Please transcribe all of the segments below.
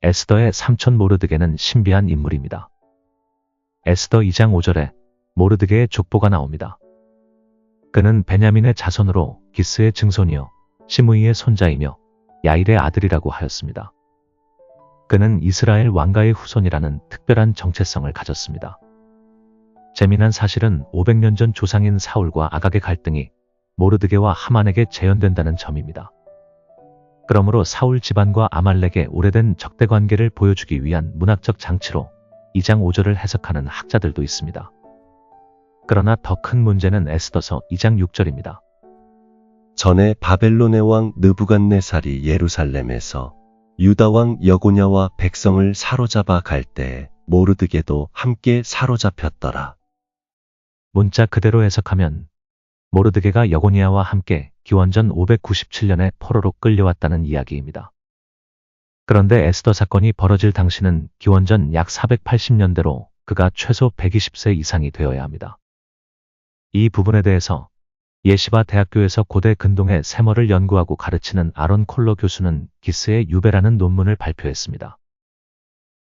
에스더의 삼촌 모르드게는 신비한 인물입니다. 에스더 2장 5절에 모르드게의 족보가 나옵니다. 그는 베냐민의 자손으로 기스의 증손이요 시므이의 손자이며 야일의 아들이라고 하였습니다. 그는 이스라엘 왕가의 후손이라는 특별한 정체성을 가졌습니다. 재미난 사실은 500년 전 조상인 사울과 아각의 갈등이 모르드게와 하만에게 재현된다는 점입니다. 그러므로 사울 집안과 아말렉의 오래된 적대 관계를 보여주기 위한 문학적 장치로 2장 5절을 해석하는 학자들도 있습니다. 그러나 더 큰 문제는 에스더서 2장 6절입니다. 전에 바벨론의 왕 느부갓네살이 예루살렘에서 유다 왕 여고냐와 백성을 사로잡아 갈 때에 모르드게도 함께 사로잡혔더라. 문자 그대로 해석하면 모르드게가 여고니아와 함께 기원전 597년에 포로로 끌려왔다는 이야기입니다. 그런데 에스더 사건이 벌어질 당시는 기원전 약 480년대로 그가 최소 120세 이상이 되어야 합니다. 이 부분에 대해서 예시바 대학교에서 고대 근동의 세머를 연구하고 가르치는 아론 콜러 교수는 기스의 유배라는 논문을 발표했습니다.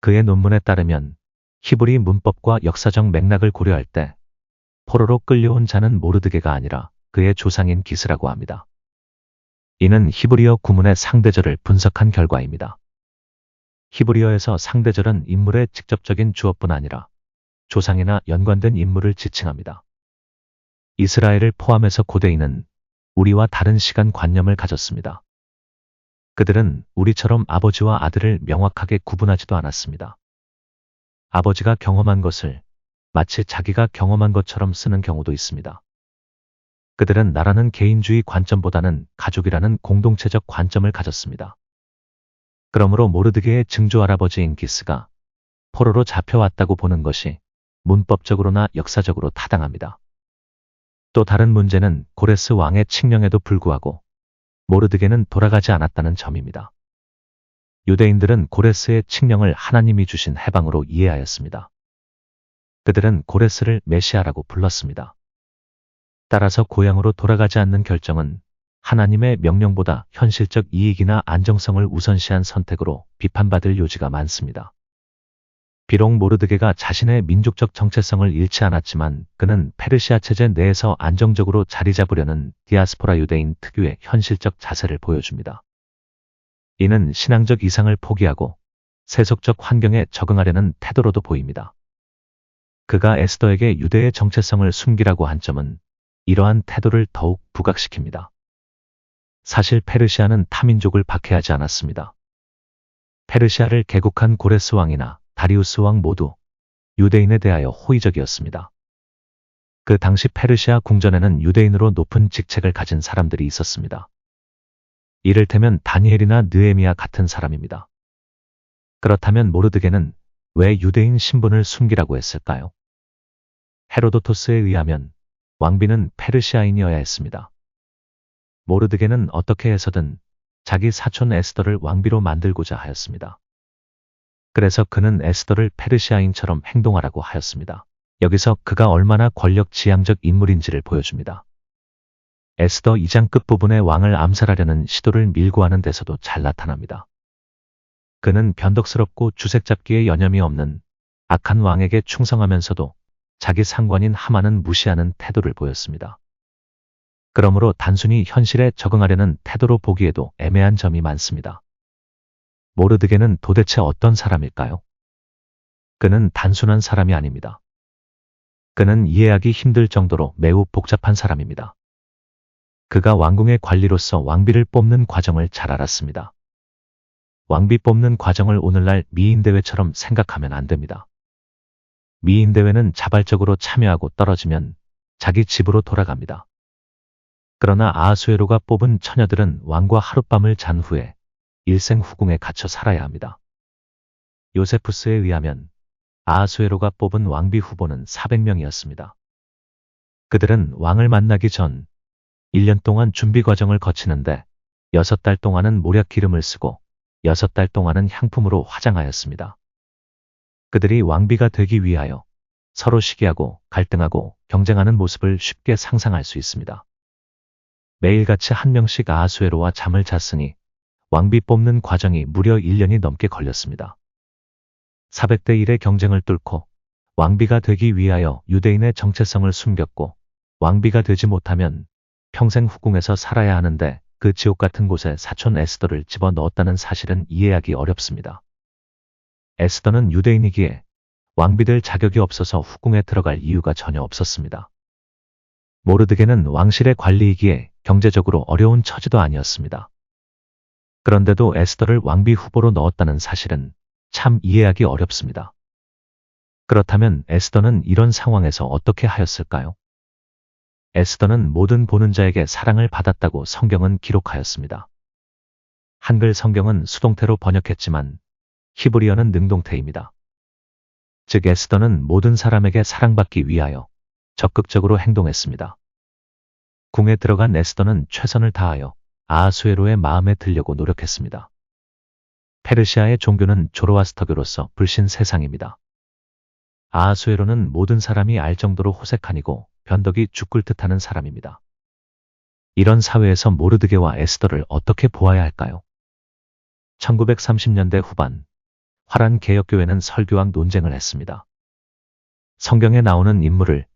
그의 논문에 따르면 히브리 문법과 역사적 맥락을 고려할 때 포로로 끌려온 자는 모르드게가 아니라 그의 조상인 기스라고 합니다. 이는 히브리어 구문의 상대절을 분석한 결과입니다. 히브리어에서 상대절은 인물의 직접적인 주어뿐 아니라 조상이나 연관된 인물을 지칭합니다. 이스라엘을 포함해서 고대인은 우리와 다른 시간 관념을 가졌습니다. 그들은 우리처럼 아버지와 아들을 명확하게 구분하지도 않았습니다. 아버지가 경험한 것을 마치 자기가 경험한 것처럼 쓰는 경우도 있습니다. 그들은 나라는 개인주의 관점보다는 가족이라는 공동체적 관점을 가졌습니다. 그러므로 모르드게의 증조 할아버지인 기스가 포로로 잡혀왔다고 보는 것이 문법적으로나 역사적으로 타당합니다. 또 다른 문제는 고레스 왕의 칙령에도 불구하고 모르드게는 돌아가지 않았다는 점입니다. 유대인들은 고레스의 칙령을 하나님이 주신 해방으로 이해하였습니다. 그들은 고레스를 메시아라고 불렀습니다. 따라서 고향으로 돌아가지 않는 결정은 하나님의 명령보다 현실적 이익이나 안정성을 우선시한 선택으로 비판받을 요지가 많습니다. 비록 모르드게가 자신의 민족적 정체성을 잃지 않았지만 그는 페르시아 체제 내에서 안정적으로 자리 잡으려는 디아스포라 유대인 특유의 현실적 자세를 보여줍니다. 이는 신앙적 이상을 포기하고 세속적 환경에 적응하려는 태도로도 보입니다. 그가 에스더에게 유대의 정체성을 숨기라고 한 점은 이러한 태도를 더욱 부각시킵니다. 사실 페르시아는 타민족을 박해하지 않았습니다. 페르시아를 개국한 고레스 왕이나 다리우스 왕 모두 유대인에 대하여 호의적이었습니다. 그 당시 페르시아 궁전에는 유대인으로 높은 직책을 가진 사람들이 있었습니다. 이를테면 다니엘이나 느헤미야 같은 사람입니다. 그렇다면 모르드게는 왜 유대인 신분을 숨기라고 했을까요? 헤로도토스에 의하면 왕비는 페르시아인이어야 했습니다. 모르드게는 어떻게 해서든 자기 사촌 에스더를 왕비로 만들고자 하였습니다. 그래서 그는 에스더를 페르시아인처럼 행동하라고 하였습니다. 여기서 그가 얼마나 권력지향적 인물인지를 보여줍니다. 에스더 2장 끝부분에 왕을 암살하려는 시도를 밀고 하는 데서도 잘 나타납니다. 그는 변덕스럽고 주색잡기에 여념이 없는 악한 왕에게 충성하면서도 자기 상관인 하만은 무시하는 태도를 보였습니다. 그러므로 단순히 현실에 적응하려는 태도로 보기에도 애매한 점이 많습니다. 모르드게는 도대체 어떤 사람일까요? 그는 단순한 사람이 아닙니다. 그는 이해하기 힘들 정도로 매우 복잡한 사람입니다. 그가 왕궁의 관리로서 왕비를 뽑는 과정을 잘 알았습니다. 왕비 뽑는 과정을 오늘날 미인대회처럼 생각하면 안 됩니다. 미인대회는 자발적으로 참여하고 떨어지면 자기 집으로 돌아갑니다. 그러나 아하수에로가 뽑은 처녀들은 왕과 하룻밤을 잔 후에 일생 후궁에 갇혀 살아야 합니다. 요세푸스에 의하면 아하수에로가 뽑은 왕비 후보는 400명이었습니다. 그들은 왕을 만나기 전 1년 동안 준비 과정을 거치는데 6달 동안은 모략 기름을 쓰고 6달 동안은 향품으로 화장하였습니다. 그들이 왕비가 되기 위하여 서로 시기하고 갈등하고 경쟁하는 모습을 쉽게 상상할 수 있습니다. 매일같이 한 명씩 아하수에로와 잠을 잤으니 왕비 뽑는 과정이 무려 1년이 넘게 걸렸습니다. 400대 1의 경쟁을 뚫고 왕비가 되기 위하여 유대인의 정체성을 숨겼고, 왕비가 되지 못하면 평생 후궁에서 살아야 하는데 그 지옥 같은 곳에 사촌 에스더를 집어넣었다는 사실은 이해하기 어렵습니다. 에스더는 유대인이기에 왕비될 자격이 없어서 후궁에 들어갈 이유가 전혀 없었습니다. 모르드게는 왕실의 관리이기에 경제적으로 어려운 처지도 아니었습니다. 그런데도 에스더를 왕비 후보로 넣었다는 사실은 참 이해하기 어렵습니다. 그렇다면 에스더는 이런 상황에서 어떻게 하였을까요? 에스더는 모든 보는 자에게 사랑을 받았다고 성경은 기록하였습니다. 한글 성경은 수동태로 번역했지만 히브리어는 능동태입니다. 즉 에스더는 모든 사람에게 사랑받기 위하여 적극적으로 행동했습니다. 궁에 들어간 에스더는 최선을 다하여 아하수에로의 마음에 들려고 노력했습니다. 페르시아의 종교는 조로아스터교로서 불신 세상입니다. 아하수에로는 모든 사람이 알 정도로 호색하니고 변덕이 죽을 듯하는 사람입니다. 이런 사회에서 모르드게와 에스더를 어떻게 보아야 할까요? 1930년대 후반 화란 개혁교회는 설교왕 논쟁을 했습니다. 성경에 나오는 인물을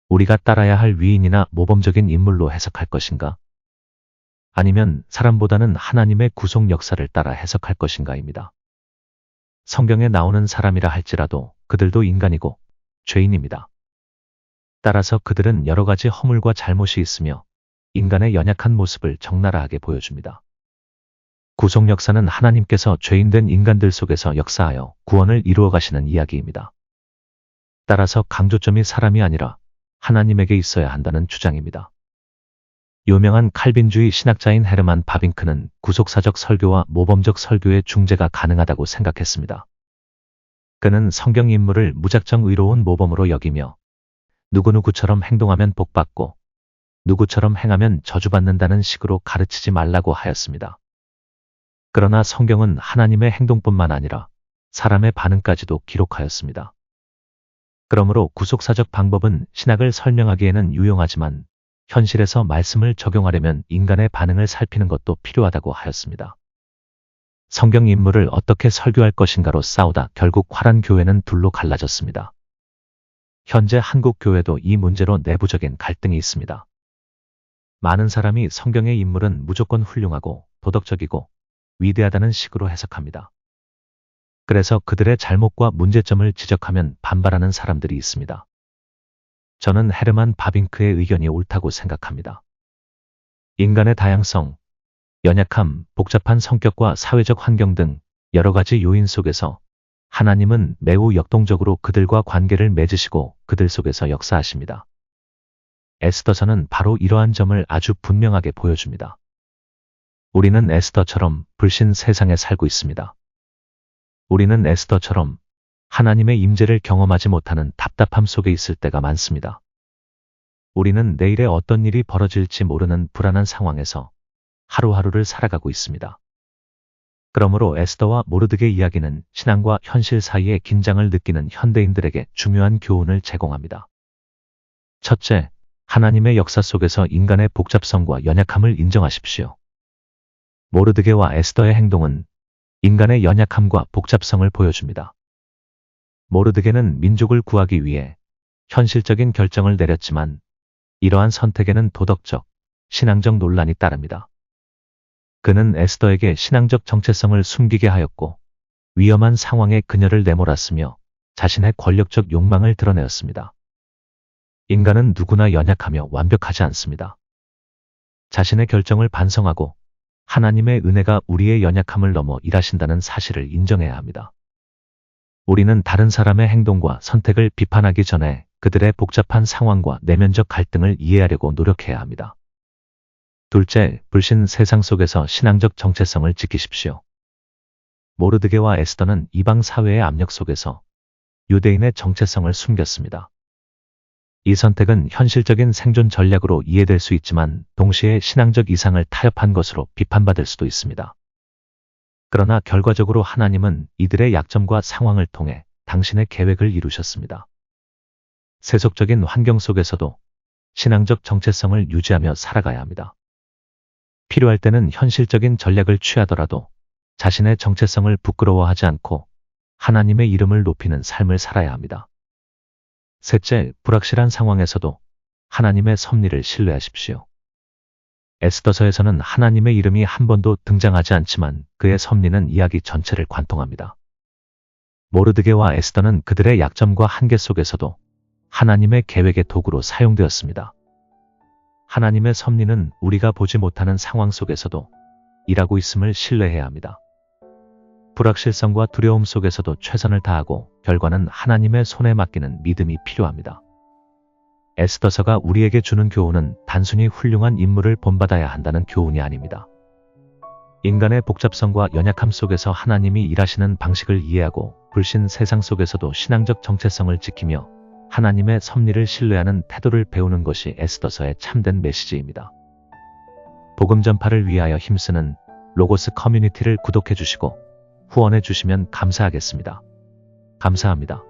우리가 따라야 할 위인이나 모범적인 인물로 해석할 것인가? 아니면 사람보다는 하나님의 구속 역사를 따라 해석할 것인가입니다. 성경에 나오는 사람이라 할지라도 그들도 인간이고 죄인입니다. 따라서 그들은 여러 가지 허물과 잘못이 있으며 인간의 연약한 모습을 적나라하게 보여줍니다. 구속 역사는 하나님께서 죄인된 인간들 속에서 역사하여 구원을 이루어 가시는 이야기입니다. 따라서 강조점이 사람이 아니라 하나님에게 있어야 한다는 주장입니다. 유명한 칼빈주의 신학자인 헤르만 바빙크는 구속사적 설교와 모범적 설교의 중재가 가능하다고 생각했습니다. 그는 성경 인물을 무작정 의로운 모범으로 여기며 누구누구처럼 행동하면 복받고 누구처럼 행하면 저주받는다는 식으로 가르치지 말라고 하였습니다. 그러나 성경은 하나님의 행동뿐만 아니라 사람의 반응까지도 기록하였습니다. 그러므로 구속사적 방법은 신학을 설명하기에는 유용하지만 현실에서 말씀을 적용하려면 인간의 반응을 살피는 것도 필요하다고 하였습니다. 성경 인물을 어떻게 설교할 것인가로 싸우다 결국 화란 교회는 둘로 갈라졌습니다. 현재 한국 교회도 이 문제로 내부적인 갈등이 있습니다. 많은 사람이 성경의 인물은 무조건 훌륭하고 도덕적이고 위대하다는 식으로 해석합니다. 그래서 그들의 잘못과 문제점을 지적하면 반발하는 사람들이 있습니다. 저는 헤르만 바빙크의 의견이 옳다고 생각합니다. 인간의 다양성, 연약함, 복잡한 성격과 사회적 환경 등 여러 가지 요인 속에서 하나님은 매우 역동적으로 그들과 관계를 맺으시고 그들 속에서 역사하십니다. 에스더서는 바로 이러한 점을 아주 분명하게 보여줍니다. 우리는 에스더처럼 불신 세상에 살고 있습니다. 우리는 에스더처럼 하나님의 임재를 경험하지 못하는 답답함 속에 있을 때가 많습니다. 우리는 내일에 어떤 일이 벌어질지 모르는 불안한 상황에서 하루하루를 살아가고 있습니다. 그러므로 에스더와 모르드게 이야기는 신앙과 현실 사이의 긴장을 느끼는 현대인들에게 중요한 교훈을 제공합니다. 첫째, 하나님의 역사 속에서 인간의 복잡성과 연약함을 인정하십시오. 모르드게와 에스더의 행동은 인간의 연약함과 복잡성을 보여줍니다. 모르드게는 민족을 구하기 위해 현실적인 결정을 내렸지만 이러한 선택에는 도덕적, 신앙적 논란이 따릅니다. 그는 에스더에게 신앙적 정체성을 숨기게 하였고 위험한 상황에 그녀를 내몰았으며 자신의 권력적 욕망을 드러내었습니다. 인간은 누구나 연약하며 완벽하지 않습니다. 자신의 결정을 반성하고 하나님의 은혜가 우리의 연약함을 넘어 일하신다는 사실을 인정해야 합니다. 우리는 다른 사람의 행동과 선택을 비판하기 전에 그들의 복잡한 상황과 내면적 갈등을 이해하려고 노력해야 합니다. 둘째, 불신 세상 속에서 신앙적 정체성을 지키십시오. 모르드게와 에스더는 이방 사회의 압력 속에서 유대인의 정체성을 숨겼습니다. 이 선택은 현실적인 생존 전략으로 이해될 수 있지만 동시에 신앙적 이상을 타협한 것으로 비판받을 수도 있습니다. 그러나 결과적으로 하나님은 이들의 약점과 상황을 통해 당신의 계획을 이루셨습니다. 세속적인 환경 속에서도 신앙적 정체성을 유지하며 살아가야 합니다. 필요할 때는 현실적인 전략을 취하더라도 자신의 정체성을 부끄러워하지 않고 하나님의 이름을 높이는 삶을 살아야 합니다. 셋째, 불확실한 상황에서도 하나님의 섭리를 신뢰하십시오. 에스더서에서는 하나님의 이름이 한 번도 등장하지 않지만 그의 섭리는 이야기 전체를 관통합니다. 모르드게와 에스더는 그들의 약점과 한계 속에서도 하나님의 계획의 도구로 사용되었습니다. 하나님의 섭리는 우리가 보지 못하는 상황 속에서도 일하고 있음을 신뢰해야 합니다. 불확실성과 두려움 속에서도 최선을 다하고 결과는 하나님의 손에 맡기는 믿음이 필요합니다. 에스더서가 우리에게 주는 교훈은 단순히 훌륭한 인물을 본받아야 한다는 교훈이 아닙니다. 인간의 복잡성과 연약함 속에서 하나님이 일하시는 방식을 이해하고 불신 세상 속에서도 신앙적 정체성을 지키며 하나님의 섭리를 신뢰하는 태도를 배우는 것이 에스더서의 참된 메시지입니다. 복음 전파를 위하여 힘쓰는 로고스 커뮤니티를 구독해 주시고 후원해 주시면 감사하겠습니다. 감사합니다.